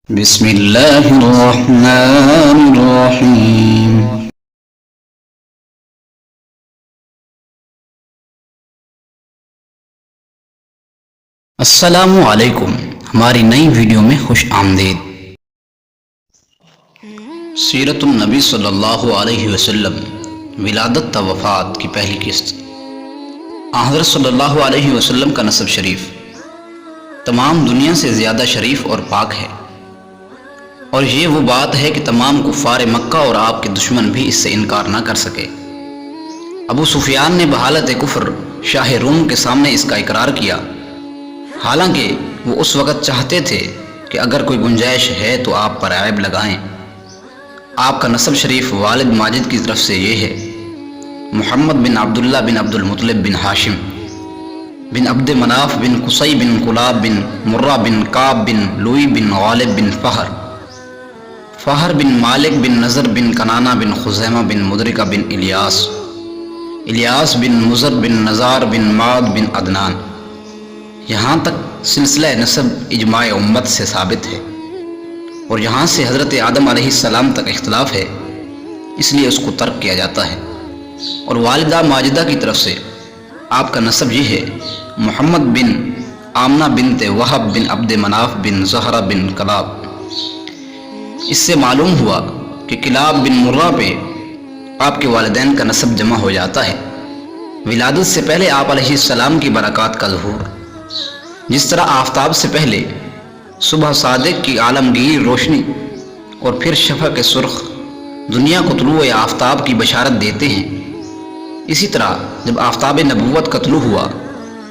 بسم اللہ الرحمن الرحیم۔ السلام علیکم، ہماری نئی ویڈیو میں خوش آمدید۔ سیرت النبی صلی اللہ علیہ وسلم، ولادت و وفات کی پہلی قسط۔ حضرت صلی اللہ علیہ وسلم کا نسب شریف تمام دنیا سے زیادہ شریف اور پاک ہے، اور یہ وہ بات ہے کہ تمام کفار مکہ اور آپ کے دشمن بھی اس سے انکار نہ کر سکے۔ ابو سفیان نے بحالت کفر شاہ روم کے سامنے اس کا اقرار کیا، حالانکہ وہ اس وقت چاہتے تھے کہ اگر کوئی گنجائش ہے تو آپ پر عیب لگائیں۔ آپ کا نسب شریف والد ماجد کی طرف سے یہ ہے: محمد بن عبداللہ بن عبد المطلب بن ہاشم بن عبد مناف بن قصی بن کلاب بن مرہ بن کعب بن لوئی بن غالب بن فہر بن مالک بن نضر بن کنانہ بن خزیمہ بن مدرکہ بن الیاس بن مضر بن نزار بن معد بن عدنان۔ یہاں تک سلسلہ نسب اجماع امت سے ثابت ہے، اور یہاں سے حضرت آدم علیہ السلام تک اختلاف ہے، اس لیے اس کو ترک کیا جاتا ہے۔ اور والدہ ماجدہ کی طرف سے آپ کا نسب یہ ہے: محمد بن آمنہ بنت وہب بن عبد مناف بن زہرہ بن کلاب۔ اس سے معلوم ہوا کہ کلاب بن مرہ پہ آپ کے والدین کا نسب جمع ہو جاتا ہے۔ ولادت سے پہلے آپ علیہ السلام کی برکات کا ظہور، جس طرح آفتاب سے پہلے صبح صادق کی عالمگیر روشنی اور پھر شفق سرخ دنیا کو طلوع آفتاب کی بشارت دیتے ہیں، اسی طرح جب آفتاب نبوت کا طلوع ہوا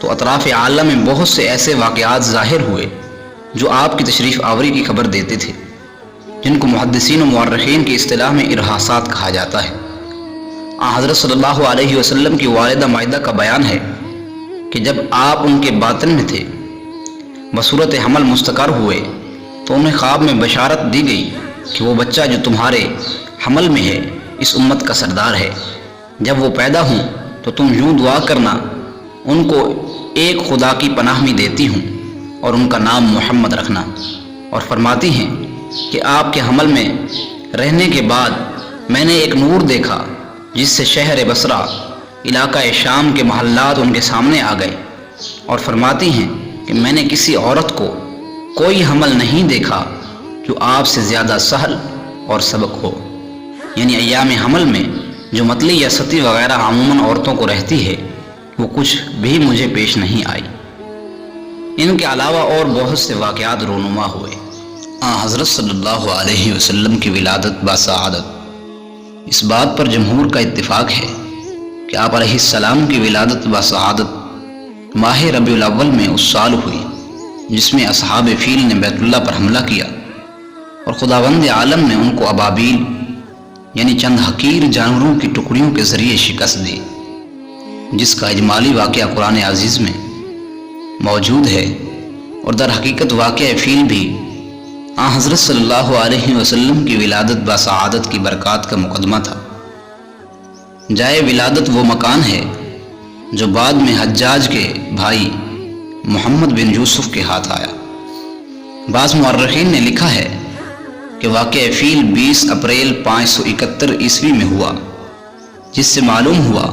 تو اطراف عالم میں بہت سے ایسے واقعات ظاہر ہوئے جو آپ کی تشریف آوری کی خبر دیتے تھے، جن کو محدثین و مورخین کی اصطلاح میں ارہاسات کہا جاتا ہے۔ حضرت صلی اللہ علیہ وسلم کی والدہ مائدہ کا بیان ہے کہ جب آپ ان کے باطن میں تھے، بصورت حمل مستقر ہوئے، تو انہیں خواب میں بشارت دی گئی کہ وہ بچہ جو تمہارے حمل میں ہے اس امت کا سردار ہے۔ جب وہ پیدا ہوں تو تم یوں دعا کرنا: ان کو ایک خدا کی پناہ میں دیتی ہوں، اور ان کا نام محمد رکھنا۔ اور فرماتی ہیں کہ آپ کے حمل میں رہنے کے بعد میں نے ایک نور دیکھا جس سے شہر بصرہ، علاقہ شام کے محلات ان کے سامنے آ گئے، اور فرماتی ہیں کہ میں نے کسی عورت کو کوئی حمل نہیں دیکھا جو آپ سے زیادہ سہل اور سبک ہو، یعنی ایام حمل میں جو متلی یا ستی وغیرہ عموماً عورتوں کو رہتی ہے وہ کچھ بھی مجھے پیش نہیں آئی۔ ان کے علاوہ اور بہت سے واقعات رونما ہوئے۔ حضرت صلی اللہ علیہ وسلم کی ولادت بسعادت، اس بات پر جمہور کا اتفاق ہے کہ آپ علیہ السلام کی ولادت بسعادت ماہ ربیع الاول میں اس سال ہوئی جس میں اصحاب فیل نے بیت اللہ پر حملہ کیا، اور خداوند عالم نے ان کو ابابیل یعنی چند حقیر جانوروں کی ٹکڑیوں کے ذریعے شکست دی، جس کا اجمالی واقعہ قرآن عزیز میں موجود ہے۔ اور در حقیقت واقعہ فیل بھی حضرت صلی اللہ علیہ وسلم کی ولادت بسعادت کی برکات کا مقدمہ تھا۔ جائے ولادت وہ مکان ہے جو بعد میں حجاج کے بھائی محمد بن یوسف کے ہاتھ آیا۔ بعض مورخین نے لکھا ہے کہ واقعہ فیل 20 اپریل 571 عیسوی میں ہوا، جس سے معلوم ہوا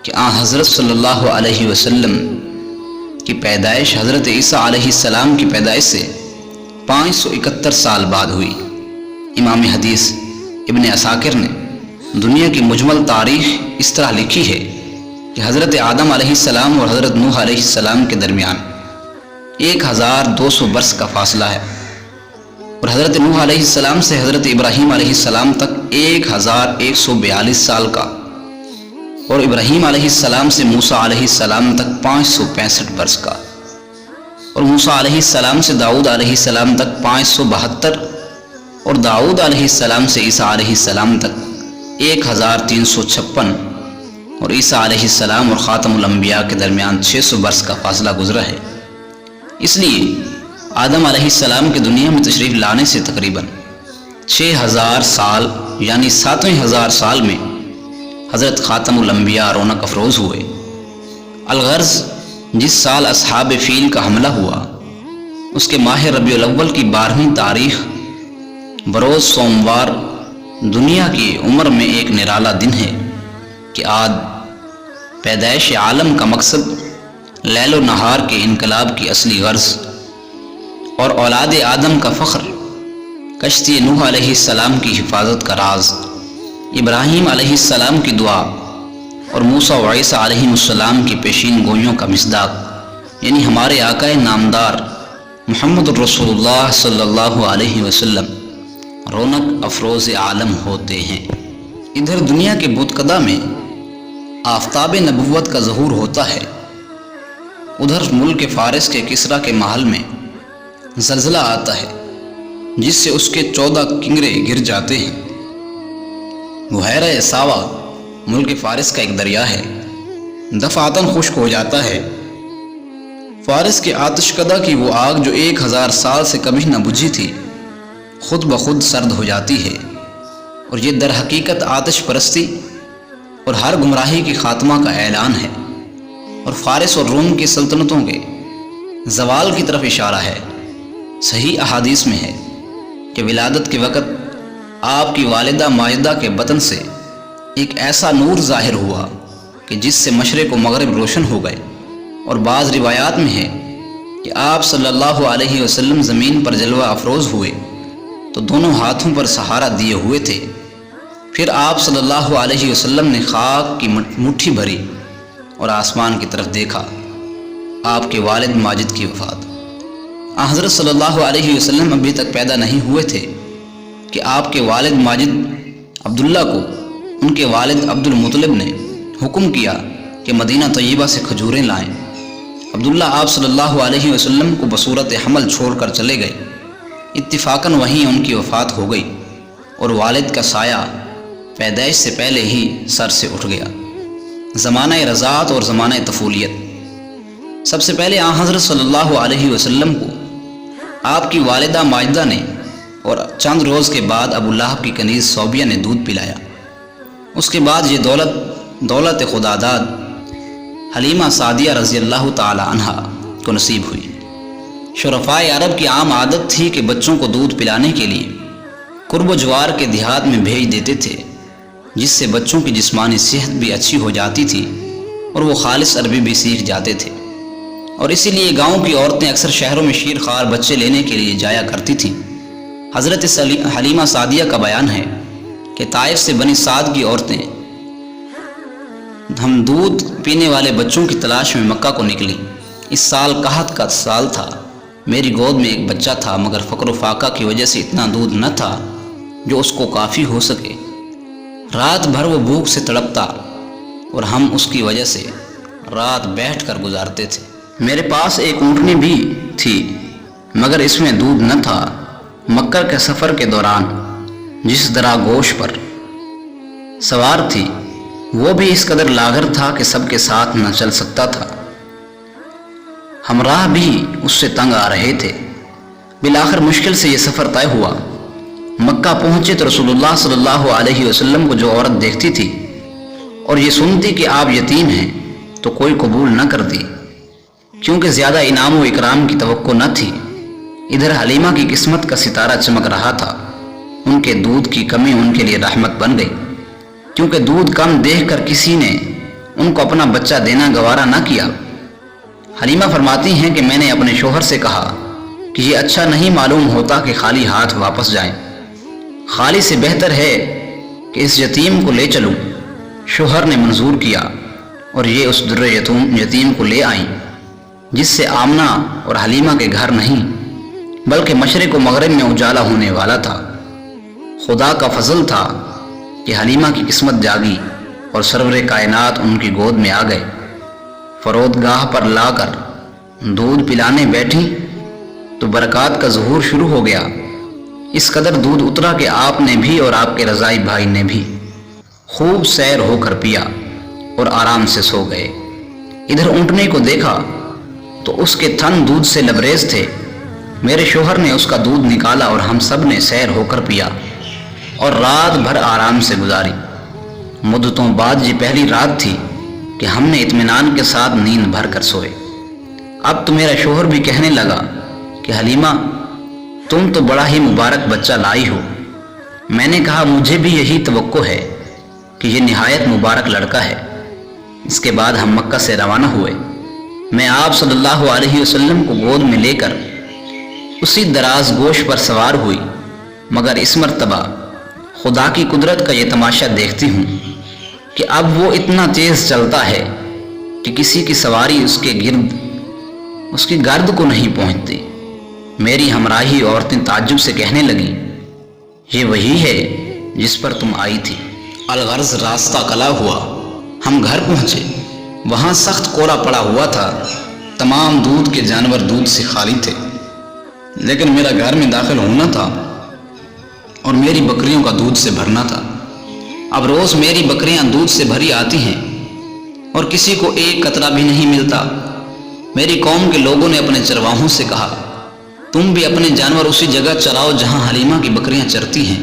کہ حضرت صلی اللہ علیہ وسلم کی پیدائش حضرت عیسیٰ علیہ السلام کی پیدائش سے 571 سال بعد ہوئی۔ امام حدیث ابن عساکر نے دنیا کی مجمل تاریخ اس طرح لکھی ہے کہ حضرت آدم علیہ السلام اور حضرت نوح علیہ السلام کے درمیان 1200 برس کا فاصلہ ہے، اور حضرت نوح علیہ السلام سے حضرت ابراہیم علیہ السلام تک 1142 سال کا، اور ابراہیم علیہ السلام سے موسیٰ علیہ السلام تک 565 برس کا، اور موسیٰ علیہ السلام سے داؤد علیہ السلام تک 572، اور داؤد علیہ السلام سے عیسیٰ علیہ السلام تک 1356، اور عیسیٰ علیہ السلام اور خاتم الانبیاء کے درمیان 600 برس کا فاصلہ گزرا ہے۔ اس لیے آدم علیہ السلام کے دنیا میں تشریف لانے سے تقریباً 6000 سال یعنی 7000 سال میں حضرت خاتم الانبیاء رونق افروز ہوئے۔ الغرض جس سال اصحاب فیل کا حملہ ہوا اس کے ماہ ربیع الاول کی 12ویں تاریخ بروز سوموار دنیا کی عمر میں ایک نرالا دن ہے کہ آج پیدائش عالم کا مقصد لیل و نہار کے انقلاب کی اصلی غرض اور اولاد آدم کا فخر، کشتی نوح علیہ السلام کی حفاظت کا راز، ابراہیم علیہ السلام کی دعا اور موسیٰ و عیسیٰ علیہ السلام کی پیشین گوئیوں کا مصداق یعنی ہمارے آقائے نامدار محمد رسول اللہ صلی اللہ علیہ وسلم رونق افروز عالم ہوتے ہیں۔ ادھر دنیا کے بتکدہ میں آفتاب نبوت کا ظہور ہوتا ہے، ادھر ملک فارس کے کسریٰ کے محل میں زلزلہ آتا ہے جس سے اس کے 14 کنگرے گر جاتے ہیں۔ بحیرہ ساوا ملک فارس کا ایک دریا ہے، دفعاتاً خشک ہو جاتا ہے۔ فارس کے آتش کدہ کی وہ آگ جو 1000 سال سے کبھی نہ بجھی تھی خود بخود سرد ہو جاتی ہے، اور یہ در حقیقت آتش پرستی اور ہر گمراہی کی خاتمہ کا اعلان ہے، اور فارس اور روم کی سلطنتوں کے زوال کی طرف اشارہ ہے۔ صحیح احادیث میں ہے کہ ولادت کے وقت آپ کی والدہ ماجدہ کے بطن سے ایک ایسا نور ظاہر ہوا کہ جس سے مشرق و مغرب روشن ہو گئے، اور بعض روایات میں ہے کہ آپ صلی اللہ علیہ وسلم زمین پر جلوہ افروز ہوئے تو دونوں ہاتھوں پر سہارا دیے ہوئے تھے۔ پھر آپ صلی اللہ علیہ وسلم نے خاک کی مٹھی بھری اور آسمان کی طرف دیکھا، آپ کے والد ماجد کی وفات۔ حضرت صلی اللہ علیہ وسلم ابھی تک پیدا نہیں ہوئے تھے کہ آپ کے والد ماجد عبداللہ کو ان کے والد عبد المطلب نے حکم کیا کہ مدینہ طیبہ سے کھجوریں لائیں۔ عبداللہ آپ صلی اللہ علیہ وسلم کو بصورت حمل چھوڑ کر چلے گئے۔ اتفاقاً وہیں ان کی وفات ہو گئی اور والد کا سایہ پیدائش سے پہلے ہی سر سے اٹھ گیا۔ زمانہ رضاعت اور زمانہ طفولیت۔ سب سے پہلے حضرت صلی اللہ علیہ وسلم کو آپ کی والدہ ماجدہ نے اور چند روز کے بعد ابو لہب کی کنیز صوبیہ نے دودھ پلایا۔ اس کے بعد یہ دولت خداداد حلیمہ سعدیہ رضی اللہ تعالی عنہا کو نصیب ہوئی۔ شرفائے عرب کی عام عادت تھی کہ بچوں کو دودھ پلانے کے لیے قرب و جوار کے دیہات میں بھیج دیتے تھے، جس سے بچوں کی جسمانی صحت بھی اچھی ہو جاتی تھی اور وہ خالص عربی بھی سیکھ جاتے تھے، اور اسی لیے گاؤں کی عورتیں اکثر شہروں میں شیر خوار بچے لینے کے لیے جایا کرتی تھیں۔ حضرت حلیمہ سعدیہ کا بیان ہے کہ طائف سے بنی سعد کی عورتیں ہم دودھ پینے والے بچوں کی تلاش میں مکہ کو نکلی۔ اس سال قحط کا سال تھا، میری گود میں ایک بچہ تھا، مگر فقر و فاقہ کی وجہ سے اتنا دودھ نہ تھا جو اس کو کافی ہو سکے۔ رات بھر وہ بھوک سے تڑپتا اور ہم اس کی وجہ سے رات بیٹھ کر گزارتے تھے۔ میرے پاس ایک اونٹنی بھی تھی مگر اس میں دودھ نہ تھا۔ مکہ کے سفر کے دوران جس درا گوش پر سوار تھی وہ بھی اس قدر لاغر تھا کہ سب کے ساتھ نہ چل سکتا تھا، ہمراہ بھی اس سے تنگ آ رہے تھے۔ بالآخر مشکل سے یہ سفر طے ہوا۔ مکہ پہنچے تو رسول اللہ صلی اللہ علیہ وسلم کو جو عورت دیکھتی تھی اور یہ سنتی کہ آپ یتیم ہیں تو کوئی قبول نہ کرتی، کیونکہ زیادہ انعام و اکرام کی توقع نہ تھی۔ ادھر حلیمہ کی قسمت کا ستارہ چمک رہا تھا، ان کے دودھ کی کمی ان کے لیے رحمت بن گئی، کیونکہ دودھ کم دیکھ کر کسی نے ان کو اپنا بچہ دینا گوارا نہ کیا۔ حلیمہ فرماتی ہیں کہ میں نے اپنے شوہر سے کہا کہ یہ اچھا نہیں معلوم ہوتا کہ خالی ہاتھ واپس جائیں، خالی سے بہتر ہے کہ اس یتیم کو لے چلوں۔ شوہر نے منظور کیا اور یہ اس در یتیم کو لے آئیں، جس سے آمنہ اور حلیمہ کے گھر نہیں بلکہ مشرق و مغرب میں اجالا ہونے والا تھا۔ خدا کا فضل تھا کہ حلیمہ کی قسمت جاگی اور سرور کائنات ان کی گود میں آ گئے۔ فرودگاہ پر لا کر دودھ پلانے بیٹھی تو برکات کا ظہور شروع ہو گیا۔ اس قدر دودھ اترا کہ آپ نے بھی اور آپ کے رضائی بھائی نے بھی خوب سیر ہو کر پیا اور آرام سے سو گئے۔ ادھر اونٹنے کو دیکھا تو اس کے تھن دودھ سے لبریز تھے۔ میرے شوہر نے اس کا دودھ نکالا اور ہم سب نے سیر ہو کر پیا اور رات بھر آرام سے گزاری۔ مدتوں بعد یہ پہلی رات تھی کہ ہم نے اطمینان کے ساتھ نیند بھر کر سوئے۔ اب تو میرا شوہر بھی کہنے لگا کہ حلیمہ تم تو بڑا ہی مبارک بچہ لائی ہو۔ میں نے کہا مجھے بھی یہی توقع ہے کہ یہ نہایت مبارک لڑکا ہے۔ اس کے بعد ہم مکہ سے روانہ ہوئے۔ میں آپ صلی اللہ علیہ وسلم کو گود میں لے کر اسی دراز گوش پر سوار ہوئی، مگر اس مرتبہ خدا کی قدرت کا یہ تماشا دیکھتی ہوں کہ اب وہ اتنا تیز چلتا ہے کہ کسی کی سواری اس کی گرد کو نہیں پہنچتی۔ میری ہمراہی عورتیں تعجب سے کہنے لگیں، یہ وہی ہے جس پر تم آئی تھی۔ الغرض راستہ کلا ہوا، ہم گھر پہنچے۔ وہاں سخت کوڑا پڑا ہوا تھا، تمام دودھ کے جانور دودھ سے خالی تھے، لیکن میرا گھر میں داخل ہونا تھا اور میری بکریوں کا دودھ سے بھرنا تھا۔ اب روز میری بکریاں دودھ سے بھری آتی ہیں اور کسی کو ایک قطرہ بھی نہیں ملتا۔ میری قوم کے لوگوں نے اپنے چرواہوں سے کہا، تم بھی اپنے جانور اسی جگہ چراؤ جہاں حلیمہ کی بکریاں چرتی ہیں،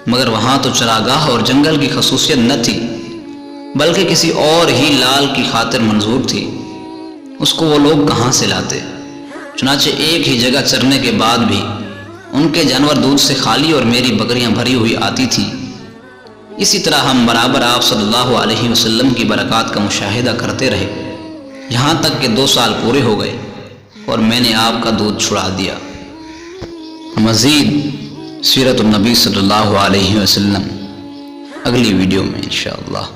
مگر وہاں تو چراگاہ اور جنگل کی خصوصیت نہ تھی، بلکہ کسی اور ہی لال کی خاطر منظور تھی۔ اس کو وہ لوگ کہاں سے لاتے؟ چنانچہ ایک ہی جگہ چرنے کے بعد بھی ان کے جانور دودھ سے خالی اور میری بکریاں بھری ہوئی آتی تھیں۔ اسی طرح ہم برابر آپ صلی اللہ علیہ وسلم کی برکات کا مشاہدہ کرتے رہے، یہاں تک کہ 2 سال پورے ہو گئے اور میں نے آپ کا دودھ چھڑا دیا۔ مزید سیرت النبی صلی اللہ علیہ وسلم اگلی ویڈیو میں انشاءاللہ۔